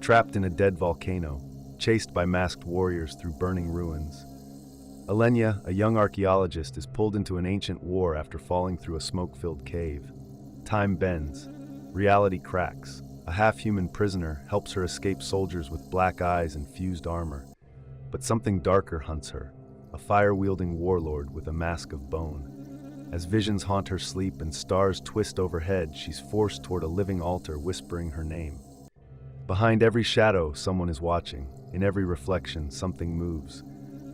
trapped in a dead volcano, chased by masked warriors through burning ruins. Alenia, a young archaeologist, is pulled into an ancient war after falling through a smoke-filled cave. Time bends. Reality cracks. A half-human prisoner helps her escape soldiers with black eyes and fused armor. But something darker hunts her, a fire-wielding warlord with a mask of bone. As visions haunt her sleep and stars twist overhead, she's forced toward a living altar whispering her name. Behind every shadow, someone is watching. In every reflection, something moves.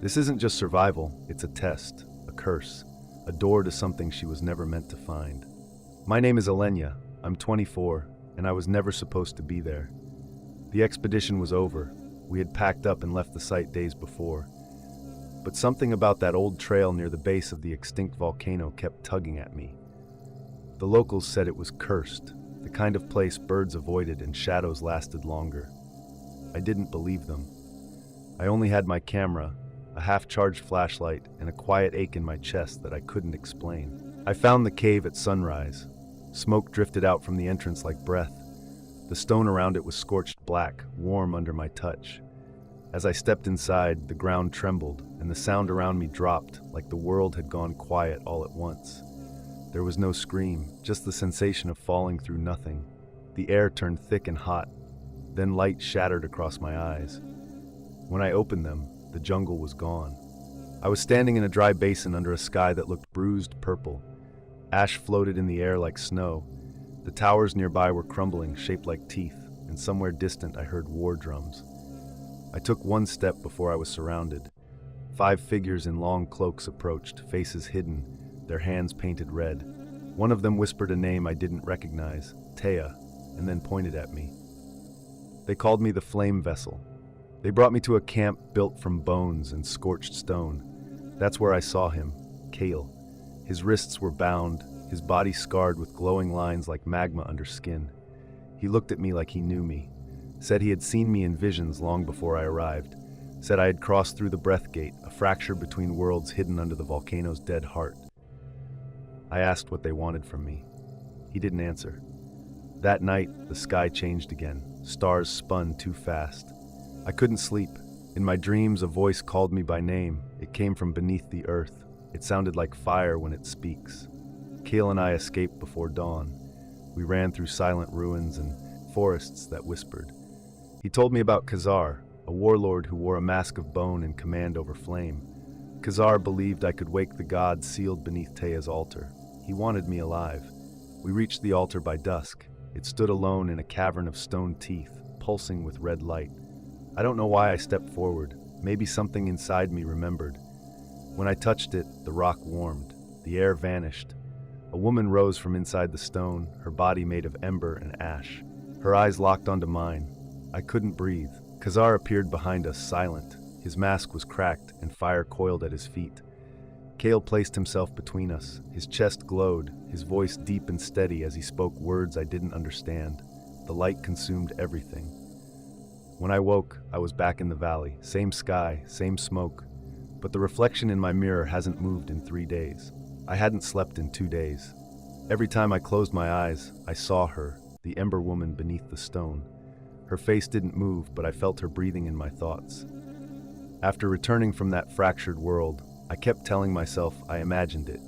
This isn't just survival, it's a test, a curse, a door to something she was never meant to find. My name is Alenia, I'm 24, and I was never supposed to be there. The expedition was over. We had packed up and left the site days before. But something about that old trail near the base of the extinct volcano kept tugging at me. The locals said it was cursed, the kind of place birds avoided and shadows lasted longer. I didn't believe them. I only had my camera, a half-charged flashlight, and a quiet ache in my chest that I couldn't explain. I found the cave at sunrise. Smoke drifted out from the entrance like breath. The stone around it was scorched black, warm under my touch. As I stepped inside, the ground trembled, and the sound around me dropped, like the world had gone quiet all at once. There was no scream, just the sensation of falling through nothing. The air turned thick and hot, then light shattered across my eyes. When I opened them, the jungle was gone. I was standing in a dry basin under a sky that looked bruised purple. Ash floated in the air like snow. The towers nearby were crumbling, shaped like teeth, and somewhere distant I heard war drums. I took one step before I was surrounded. 5 figures in long cloaks approached, faces hidden, their hands painted red. One of them whispered a name I didn't recognize, Taya, and then pointed at me. They called me the Flame Vessel. They brought me to a camp built from bones and scorched stone. That's where I saw him, Kale. His wrists were bound, his body scarred with glowing lines like magma under skin. He looked at me like he knew me, said he had seen me in visions long before I arrived, said I had crossed through the breath gate, a fracture between worlds hidden under the volcano's dead heart. I asked what they wanted from me. He didn't answer. That night, the sky changed again. Stars spun too fast. I couldn't sleep. In my dreams, a voice called me by name. It came from beneath the earth. It sounded like fire when it speaks. Kale and I escaped before dawn. We ran through silent ruins and forests that whispered. He told me about Khazar, a warlord who wore a mask of bone in command over flame. Khazar believed I could wake the gods sealed beneath Taya's altar. He wanted me alive. We reached the altar by dusk. It stood alone in a cavern of stone teeth, pulsing with red light. I don't know why I stepped forward. Maybe something inside me remembered. When I touched it, the rock warmed. The air vanished. A woman rose from inside the stone, her body made of ember and ash. Her eyes locked onto mine. I couldn't breathe. Khazar appeared behind us, silent. His mask was cracked, and fire coiled at his feet. Kale placed himself between us. His chest glowed, his voice deep and steady as he spoke words I didn't understand. The light consumed everything. When I woke, I was back in the valley. Same sky, same smoke. But the reflection in my mirror hasn't moved in 3 days. I hadn't slept in 2 days. Every time I closed my eyes, I saw her, the ember woman beneath the stone. Her face didn't move, but I felt her breathing in my thoughts. After returning from that fractured world, I kept telling myself I imagined it,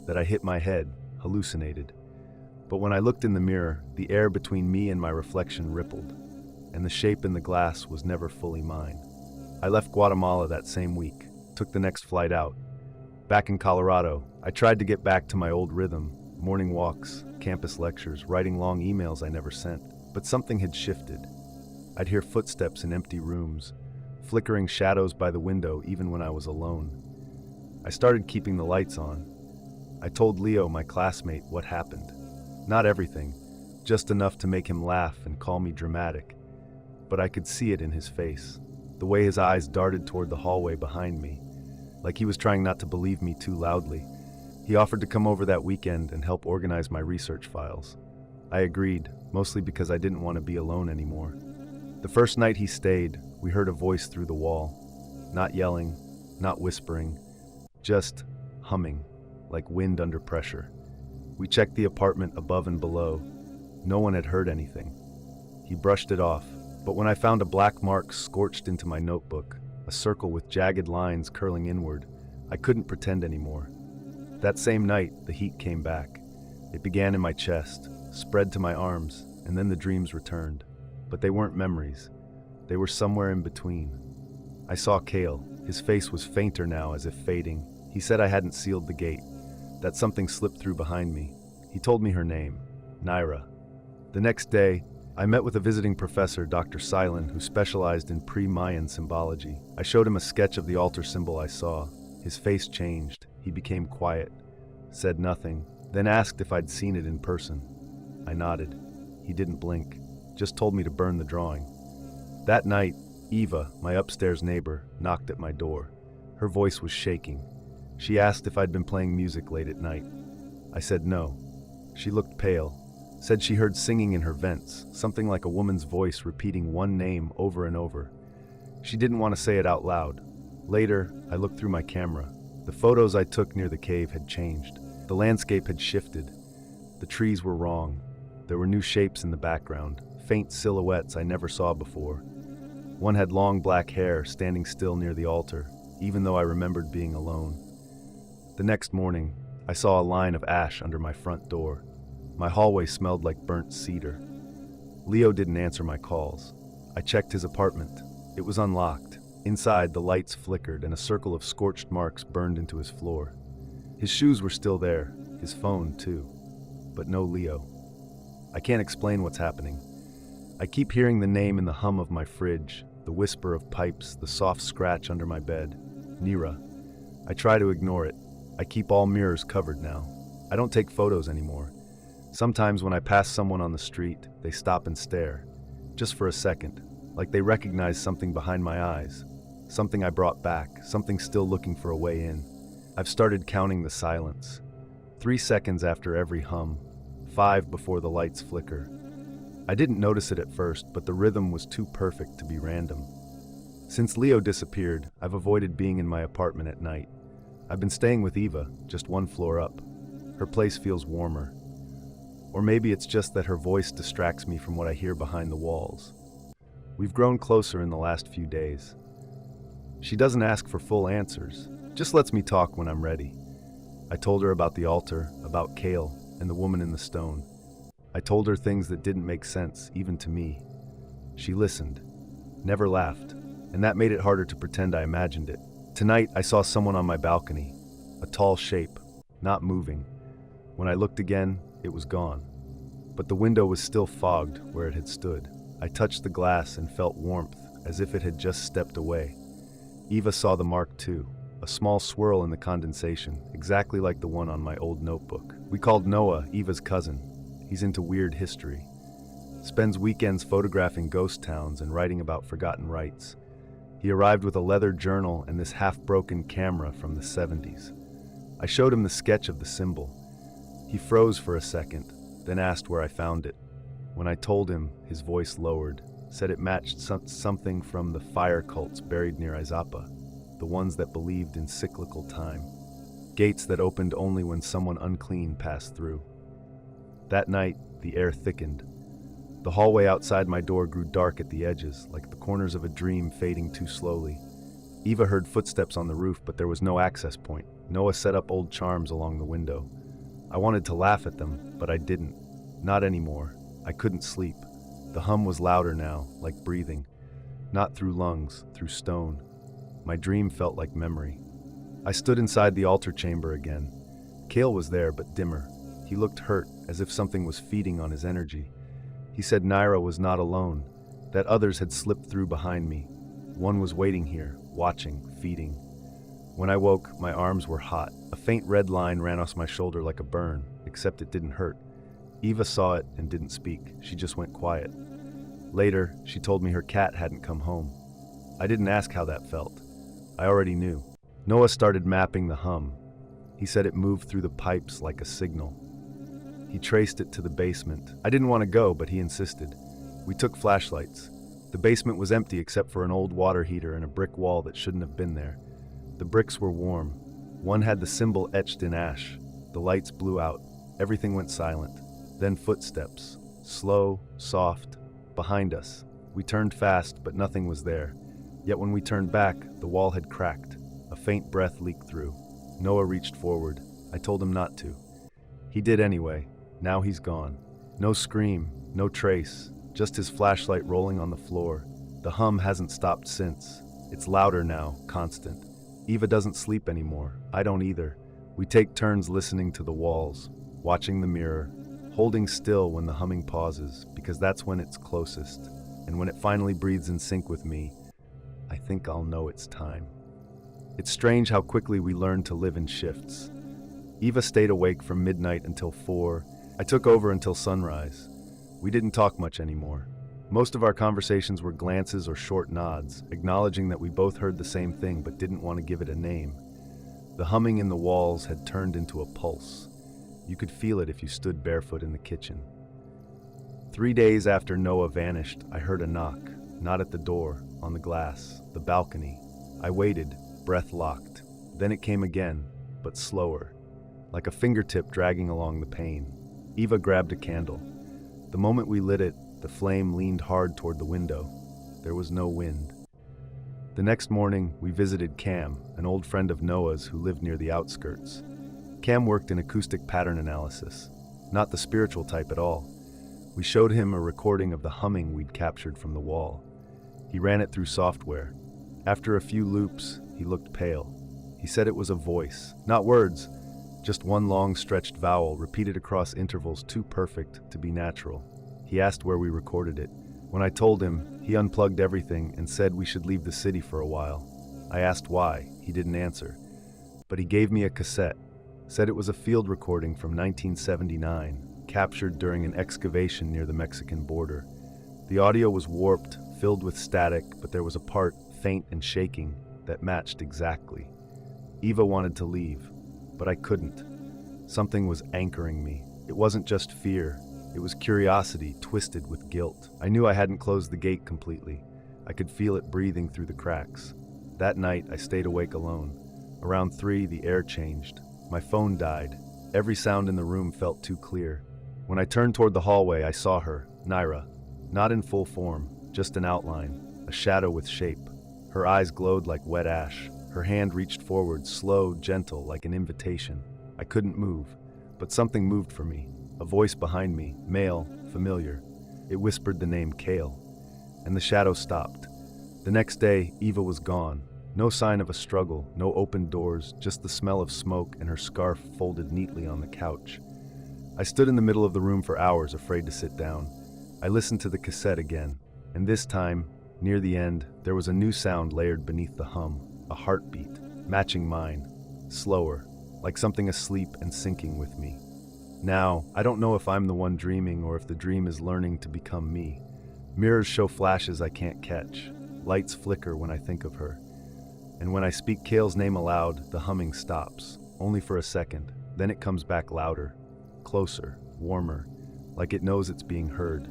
that I hit my head, hallucinated. But when I looked in the mirror, the air between me and my reflection rippled, and the shape in the glass was never fully mine. I left Guatemala that same week, took the next flight out. Back in Colorado, I tried to get back to my old rhythm, morning walks, campus lectures, writing long emails I never sent. But something had shifted. I'd hear footsteps in empty rooms, flickering shadows by the window even when I was alone. I started keeping the lights on. I told Leo, my classmate, what happened. Not everything, just enough to make him laugh and call me dramatic. But I could see it in his face, the way his eyes darted toward the hallway behind me, like he was trying not to believe me too loudly. He offered to come over that weekend and help organize my research files. I agreed, mostly because I didn't want to be alone anymore. The first night he stayed, we heard a voice through the wall. Not yelling, not whispering, just humming, like wind under pressure. We checked the apartment above and below. No one had heard anything. He brushed it off, But when I found a black mark scorched into my notebook, a circle with jagged lines curling inward, I couldn't pretend anymore. That same night, the heat came back. It began in my chest, spread to my arms, and then the dreams returned. But they weren't memories. They were somewhere in between. I saw Kale. His face was fainter now, as if fading. He said I hadn't sealed the gate, that something slipped through behind me. He told me her name, Naira. The next day, I met with a visiting professor, Dr. Silin, who specialized in pre-Mayan symbology. I showed him a sketch of the altar symbol I saw. His face changed. He became quiet, said nothing, then asked if I'd seen it in person. I nodded. He didn't blink, just told me to burn the drawing. That night, Eva, my upstairs neighbor, knocked at my door. Her voice was shaking. She asked if I'd been playing music late at night. I said no. She looked pale, said she heard singing in her vents, something like a woman's voice repeating one name over and over. She didn't want to say it out loud. Later, I looked through my camera. The photos I took near the cave had changed. The landscape had shifted. The trees were wrong. There were new shapes in the background, faint silhouettes I never saw before. One had long black hair, standing still near the altar, even though I remembered being alone. The next morning, I saw a line of ash under my front door. My hallway smelled like burnt cedar. Leo didn't answer my calls. I checked his apartment. It was unlocked. Inside, the lights flickered and a circle of scorched marks burned into his floor. His shoes were still there, his phone too, but no Leo. I can't explain what's happening. I keep hearing the name in the hum of my fridge, the whisper of pipes, the soft scratch under my bed. Nira. I try to ignore it. I keep all mirrors covered now. I don't take photos anymore. Sometimes when I pass someone on the street, they stop and stare, just for a second, like they recognize something behind my eyes, something I brought back, something still looking for a way in. I've started counting the silence. 3 seconds after every hum, 5 before the lights flicker. I didn't notice it at first, but the rhythm was too perfect to be random. Since Leo disappeared, I've avoided being in my apartment at night. I've been staying with Eva, just 1 floor up. Her place feels warmer. Or maybe it's just that her voice distracts me from what I hear behind the walls. We've grown closer in the last few days. She doesn't ask for full answers, just lets me talk when I'm ready. I told her about the altar, about Kale, and the woman in the stone. I told her things that didn't make sense, even to me. She listened, never laughed, and that made it harder to pretend I imagined it. Tonight, I saw someone on my balcony, a tall shape, not moving. When I looked again, it was gone. But the window was still fogged where it had stood. I touched the glass and felt warmth, as if it had just stepped away. Eva saw the mark too, a small swirl in the condensation, exactly like the one on my old notebook. We called Noah Eva's cousin. He's into weird history. Spends weekends photographing ghost towns and writing about forgotten rites. He arrived with a leather journal and this half-broken camera from the 70s. I showed him the sketch of the symbol. He froze for a second, then asked where I found it. When I told him, his voice lowered, said it matched something from the fire cults buried near Izapa, the ones that believed in cyclical time, gates that opened only when someone unclean passed through. That night, the air thickened. The hallway outside my door grew dark at the edges, like the corners of a dream fading too slowly. Eva heard footsteps on the roof, but there was no access point. Noah set up old charms along the window. I wanted to laugh at them, but I didn't. Not anymore. I couldn't sleep. The hum was louder now, like breathing. Not through lungs, through stone. My dream felt like memory. I stood inside the altar chamber again. Kale was there, but dimmer. He looked hurt, as if something was feeding on his energy. He said Naira was not alone, that others had slipped through behind me. One was waiting here, watching, feeding. When I woke, my arms were hot. A faint red line ran across my shoulder like a burn, except it didn't hurt. Eva saw it and didn't speak. She just went quiet. Later, she told me her cat hadn't come home. I didn't ask how that felt. I already knew. Noah started mapping the hum. He said it moved through the pipes like a signal. He traced it to the basement. I didn't want to go, but he insisted. We took flashlights. The basement was empty except for an old water heater and a brick wall that shouldn't have been there. The bricks were warm. One had the symbol etched in ash. The lights blew out. Everything went silent. Then footsteps. Slow, soft, behind us. We turned fast, but nothing was there. Yet when we turned back, the wall had cracked. A faint breath leaked through. Noah reached forward. I told him not to. He did anyway. Now he's gone. No scream, no trace, just his flashlight rolling on the floor. The hum hasn't stopped since. It's louder now, constant. Eva doesn't sleep anymore. I don't either. We take turns listening to the walls, watching the mirror, holding still when the humming pauses, because that's when it's closest. And when it finally breathes in sync with me, I think I'll know it's time. It's strange how quickly we learn to live in shifts. Eva stayed awake from midnight until 4. I took over until sunrise. We didn't talk much anymore. Most of our conversations were glances or short nods, acknowledging that we both heard the same thing but didn't want to give it a name. The humming in the walls had turned into a pulse. You could feel it if you stood barefoot in the kitchen. 3 days after Noah vanished, I heard a knock, not at the door, on the glass, the balcony. I waited, breath locked. Then it came again, but slower, like a fingertip dragging along the pane. Eva grabbed a candle. The moment we lit it, the flame leaned hard toward the window. There was no wind. The next morning, we visited Cam, an old friend of Noah's who lived near the outskirts. Cam worked in acoustic pattern analysis, not the spiritual type at all. We showed him a recording of the humming we'd captured from the wall. He ran it through software. After a few loops, he looked pale. He said it was a voice, not words, just one long stretched vowel repeated across intervals too perfect to be natural. He asked where we recorded it. When I told him, he unplugged everything and said we should leave the city for a while. I asked why. He didn't answer. But he gave me a cassette, said it was a field recording from 1979, captured during an excavation near the Mexican border. The audio was warped, filled with static, but there was a part, faint and shaking, that matched exactly. Eva wanted to leave, but I couldn't. Something was anchoring me. It wasn't just fear. It was curiosity twisted with guilt. I knew I hadn't closed the gate completely. I could feel it breathing through the cracks. That night, I stayed awake alone. Around 3, the air changed. My phone died. Every sound in the room felt too clear. When I turned toward the hallway, I saw her, Naira. Not in full form, just an outline, a shadow with shape. Her eyes glowed like wet ash. Her hand reached forward, slow, gentle, like an invitation. I couldn't move, but something moved for me. A voice behind me, male, familiar. It whispered the name Kale, and the shadow stopped. The next day, Eva was gone. No sign of a struggle, no open doors, just the smell of smoke and her scarf folded neatly on the couch. I stood in the middle of the room for hours, afraid to sit down. I listened to the cassette again, and this time, near the end, there was a new sound layered beneath the hum, a heartbeat, matching mine, slower, like something asleep and sinking with me. Now, I don't know if I'm the one dreaming or if the dream is learning to become me. Mirrors show flashes I can't catch. Lights flicker when I think of her. And when I speak Kale's name aloud, the humming stops, only for a second. Then it comes back louder, closer, warmer, like it knows it's being heard.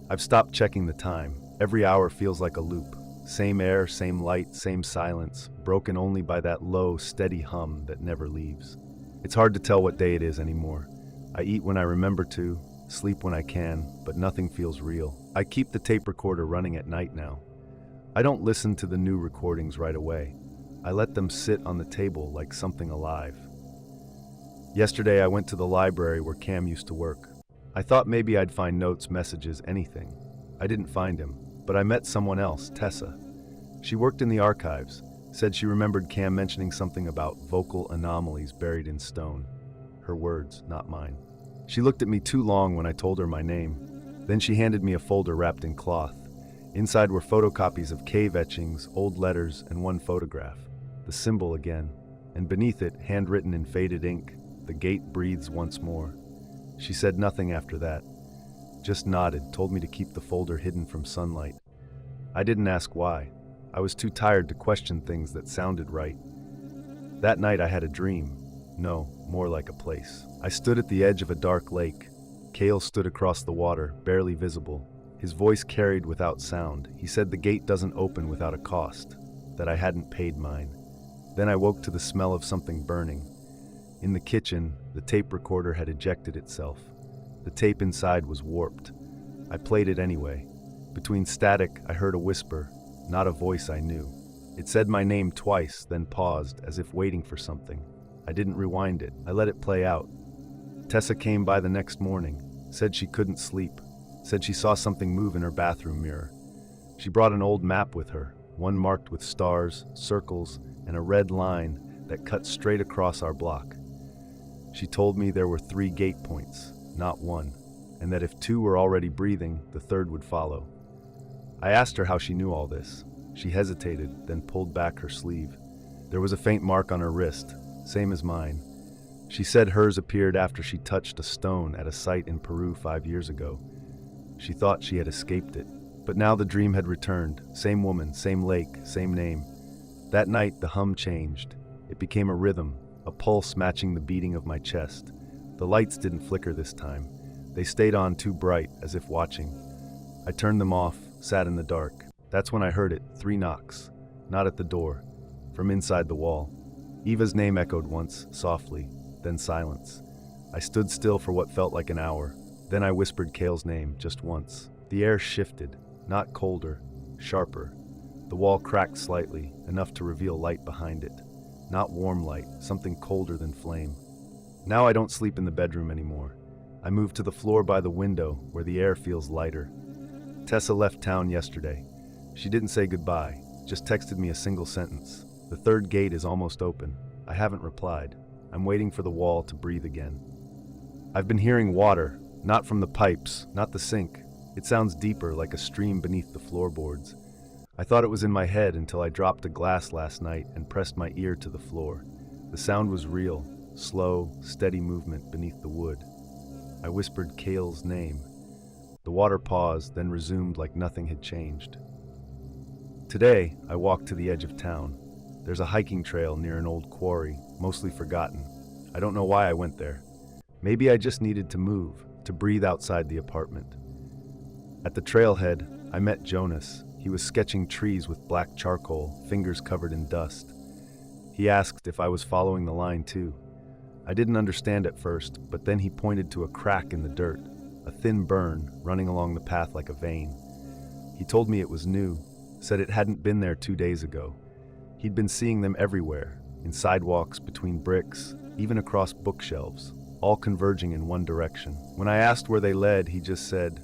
I've stopped checking the time. Every hour feels like a loop. Same air, same light, same silence, broken only by that low, steady hum that never leaves. It's hard to tell what day it is anymore. I eat when I remember to, sleep when I can, but nothing feels real. I keep the tape recorder running at night now. I don't listen to the new recordings right away. I let them sit on the table like something alive. Yesterday I went to the library where Cam used to work. I thought maybe I'd find notes, messages, anything. I didn't find him, but I met someone else, Tessa. She worked in the archives, said she remembered Cam mentioning something about vocal anomalies buried in stone. Her words, not mine. She looked at me too long when I told her my name. Then she handed me a folder wrapped in cloth. Inside were photocopies of cave etchings, old letters, and one photograph. The symbol again. And beneath it, handwritten in faded ink, the gate breathes once more. She said nothing after that. Just nodded, told me to keep the folder hidden from sunlight. I didn't ask why. I was too tired to question things that sounded right. That night I had a dream. No, more like a place. I stood at the edge of a dark lake. Kale stood across the water, barely visible. His voice carried without sound. He said the gate doesn't open without a cost, that I hadn't paid mine. Then I woke to the smell of something burning. In the kitchen, the tape recorder had ejected itself. The tape inside was warped. I played it anyway. Between static, I heard a whisper, not a voice I knew. It said my name twice, then paused, as if waiting for something. I didn't rewind it. I let it play out. Tessa came by the next morning, said she couldn't sleep, said she saw something move in her bathroom mirror. She brought an old map with her, one marked with stars, circles, and a red line that cut straight across our block. She told me there were 3 gate points, not 1, and that if 2 were already breathing, the 3rd would follow. I asked her how she knew all this. She hesitated, then pulled back her sleeve. There was a faint mark on her wrist, same as mine. She said hers appeared after she touched a stone at a site in Peru 5 years ago. She thought she had escaped it, but now the dream had returned. Same woman, same lake, same name. That night, the hum changed. It became a rhythm, a pulse matching the beating of my chest. The lights didn't flicker this time. They stayed on too bright, as if watching. I turned them off, sat in the dark. That's when I heard it, 3 knocks. Not at the door, from inside the wall. Eva's name echoed once, softly, then silence. I stood still for what felt like an hour. Then I whispered Kale's name, just once. The air shifted, not colder, sharper. The wall cracked slightly, enough to reveal light behind it. Not warm light, something colder than flame. Now I don't sleep in the bedroom anymore. I moved to the floor by the window, where the air feels lighter. Tessa left town yesterday. She didn't say goodbye, just texted me a single sentence. The 3rd gate is almost open. I haven't replied. I'm waiting for the wall to breathe again. I've been hearing water, not from the pipes, not the sink. It sounds deeper, like a stream beneath the floorboards. I thought it was in my head until I dropped a glass last night and pressed my ear to the floor. The sound was real, slow, steady movement beneath the wood. I whispered Kale's name. The water paused, then resumed like nothing had changed. Today, I walked to the edge of town. There's a hiking trail near an old quarry, mostly forgotten. I don't know why I went there. Maybe I just needed to move, to breathe outside the apartment. At the trailhead, I met Jonas. He was sketching trees with black charcoal, fingers covered in dust. He asked if I was following the line too. I didn't understand at first, but then he pointed to a crack in the dirt, a thin burn running along the path like a vein. He told me it was new, said it hadn't been there 2 days ago. He'd been seeing them everywhere, in sidewalks, between bricks, even across bookshelves, all converging in one direction. When I asked where they led, he just said,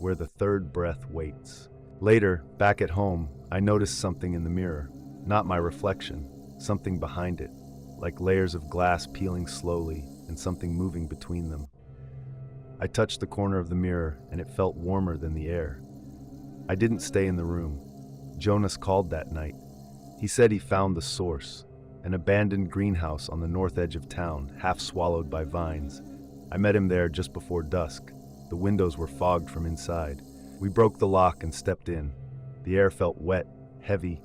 "Where the 3rd breath waits." Later, back at home, I noticed something in the mirror. Not my reflection, something behind it, like layers of glass peeling slowly and something moving between them. I touched the corner of the mirror and it felt warmer than the air. I didn't stay in the room. Jonas called that night. He said he found the source, an abandoned greenhouse on the north edge of town, half swallowed by vines. I met him there just before dusk. The windows were fogged from inside. We broke the lock and stepped in. The air felt wet, heavy.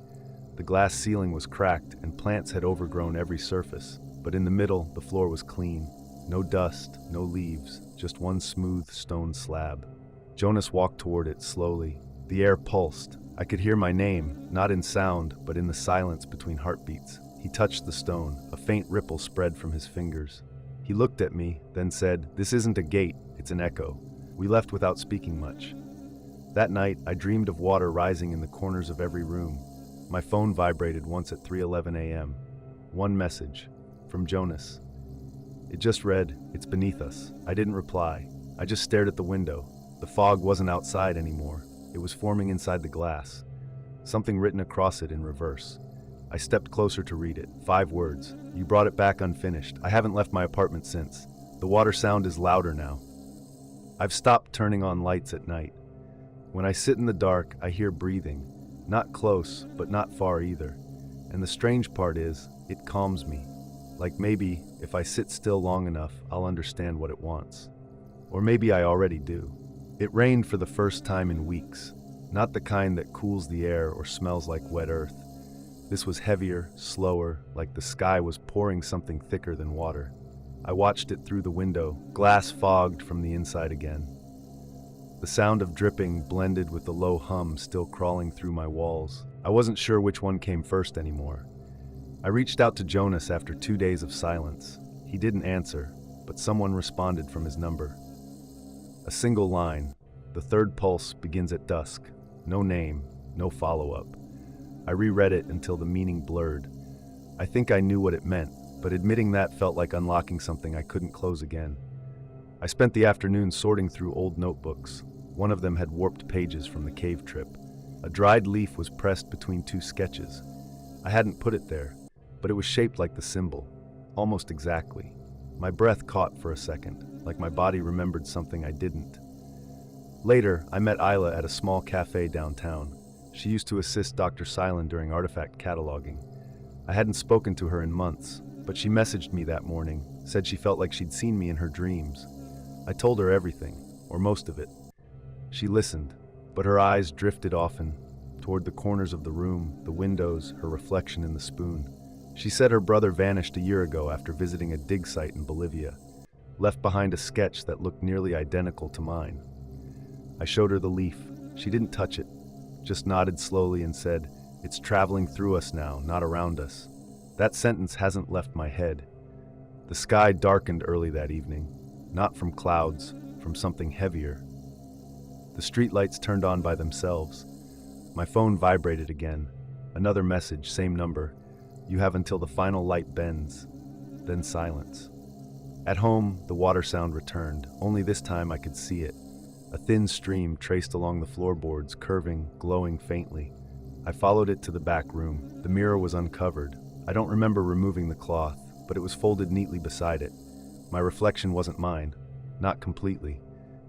The glass ceiling was cracked and plants had overgrown every surface, but in the middle, the floor was clean. No dust, no leaves, just one smooth stone slab. Jonas walked toward it slowly. The air pulsed. I could hear my name, not in sound, but in the silence between heartbeats. He touched the stone. A faint ripple spread from his fingers. He looked at me, then said, "This isn't a gate, it's an echo." We left without speaking much. That night, I dreamed of water rising in the corners of every room. My phone vibrated once at 3:11 a.m. One message, from Jonas. It just read, "It's beneath us." I didn't reply. I just stared at the window. The fog wasn't outside anymore. It was forming inside the glass. Something written across it in reverse. I stepped closer to read it. 5 words. "You brought it back unfinished. I haven't left my apartment since. The water sound is louder now. I've stopped turning on lights at night. When I sit in the dark, I hear breathing. Not close, but not far either. And the strange part is, it calms me. Like maybe, if I sit still long enough, I'll understand what it wants. Or maybe I already do." It rained for the first time in weeks. Not the kind that cools the air or smells like wet earth. This was heavier, slower, like the sky was pouring something thicker than water. I watched it through the window, glass fogged from the inside again. The sound of dripping blended with the low hum still crawling through my walls. I wasn't sure which one came first anymore. I reached out to Jonas after 2 days of silence. He didn't answer, but someone responded from his number. A single line. "The 3rd pulse begins at dusk." No name, no follow-up. I reread it until the meaning blurred. I think I knew what it meant, but admitting that felt like unlocking something I couldn't close again. I spent the afternoon sorting through old notebooks. One of them had warped pages from the cave trip. A dried leaf was pressed between two sketches. I hadn't put it there, but it was shaped like the symbol, almost exactly. My breath caught for a second, like my body remembered something I didn't. Later, I met Isla at a small cafe downtown. She used to assist Dr. Silent during artifact cataloging. I hadn't spoken to her in months, but she messaged me that morning, said she felt like she'd seen me in her dreams. I told her everything, or most of it. She listened, but her eyes drifted often, toward the corners of the room, the windows, her reflection in the spoon. She said her brother vanished a year ago after visiting a dig site in Bolivia, left behind a sketch that looked nearly identical to mine. I showed her the leaf. She didn't touch it, just nodded slowly and said, "It's traveling through us now, not around us." That sentence hasn't left my head. The sky darkened early that evening, not from clouds, from something heavier. The streetlights turned on by themselves. My phone vibrated again. Another message, same number. "You have until the final light bends." Then silence. At home, the water sound returned, only this time I could see it. A thin stream traced along the floorboards, curving, glowing faintly. I followed it to the back room. The mirror was uncovered. I don't remember removing the cloth, but it was folded neatly beside it. My reflection wasn't mine, not completely.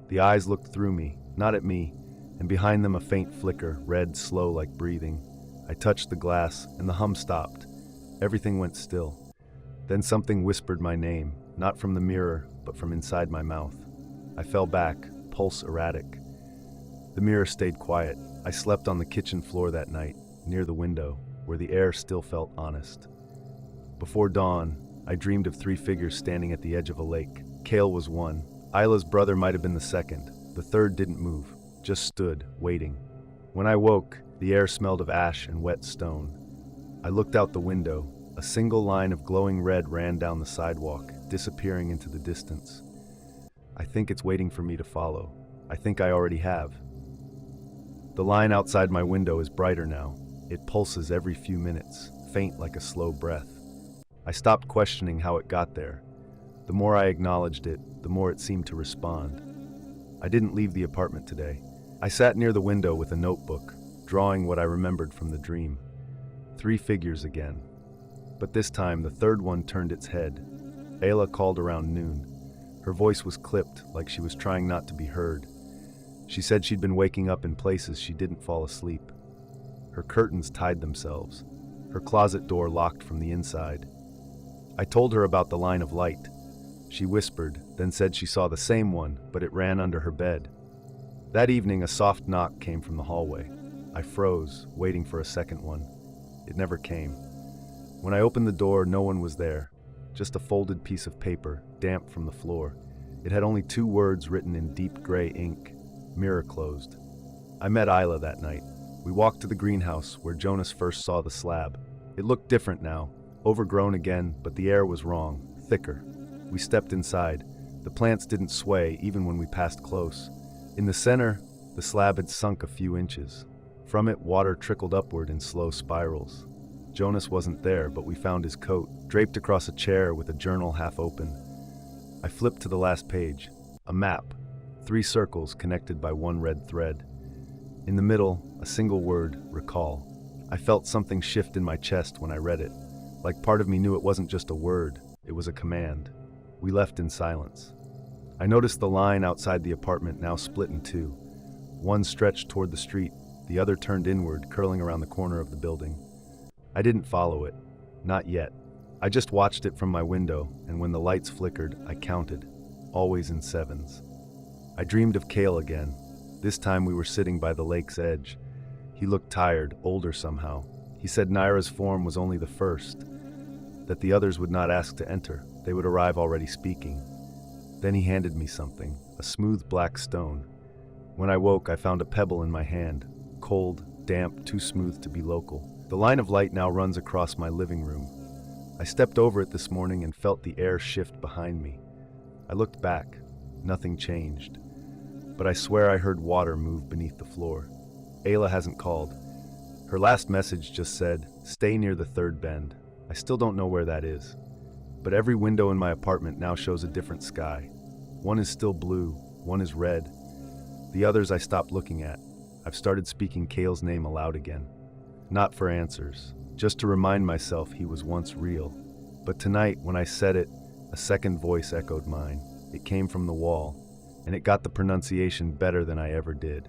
The eyes looked through me, not at me, and behind them a faint flicker, red, slow like breathing. I touched the glass, and the hum stopped. Everything went still. Then something whispered my name, not from the mirror, but from inside my mouth. I fell back, pulse erratic. The mirror stayed quiet. I slept on the kitchen floor that night, near the window, where the air still felt honest. Before dawn, I dreamed of 3 figures standing at the edge of a lake. Kale was one. Isla's brother might have been the second. The third didn't move, just stood, waiting. When I woke, the air smelled of ash and wet stone. I looked out the window. A single line of glowing red ran down the sidewalk, disappearing into the distance. I think it's waiting for me to follow. I think I already have. The line outside my window is brighter now. It pulses every few minutes, faint like a slow breath. I stopped questioning how it got there. The more I acknowledged it, the more it seemed to respond. I didn't leave the apartment today. I sat near the window with a notebook, drawing what I remembered from the dream. 3 figures again. But this time, the third one turned its head. Ayla called around noon. Her voice was clipped, like she was trying not to be heard. She said she'd been waking up in places she didn't fall asleep. Her curtains tied themselves. Her closet door locked from the inside. I told her about the line of light. She whispered, then said she saw the same one, but it ran under her bed. That evening, a soft knock came from the hallway. I froze, waiting for a second one. It never came. When I opened the door, no one was there. Just a folded piece of paper, damp from the floor. It had only 2 words written in deep gray ink. Mirror closed. I met Isla that night. We walked to the greenhouse where Jonas first saw the slab. It looked different now, overgrown again, but the air was wrong, thicker. We stepped inside. The plants didn't sway even when we passed close. In the center, the slab had sunk a few inches. From it, water trickled upward in slow spirals. Jonas wasn't there, but we found his coat, draped across a chair with a journal half open. I flipped to the last page. A map. 3 circles connected by 1 red thread. In the middle, a single word, recall. I felt something shift in my chest when I read it. Like part of me knew it wasn't just a word, it was a command. We left in silence. I noticed the line outside the apartment now split in 2. One stretched toward the street, the other turned inward, curling around the corner of the building. I didn't follow it. Not yet. I just watched it from my window, and when the lights flickered, I counted, always in 7s. I dreamed of Kale again. This time we were sitting by the lake's edge. He looked tired, older somehow. He said Naira's form was only the first, that the others would not ask to enter. They would arrive already speaking. Then he handed me something, a smooth black stone. When I woke, I found a pebble in my hand, cold, damp, too smooth to be local. The line of light now runs across my living room. I stepped over it this morning and felt the air shift behind me. I looked back. Nothing changed. But I swear I heard water move beneath the floor. Ayla hasn't called. Her last message just said, "Stay near the third bend." I still don't know where that is. But every window in my apartment now shows a different sky. One is still blue, one is red. The others I stopped looking at. I've started speaking Kale's name aloud again. Not for answers, just to remind myself he was once real. But tonight, when I said it, a second voice echoed mine. It came from the wall, and it got the pronunciation better than I ever did.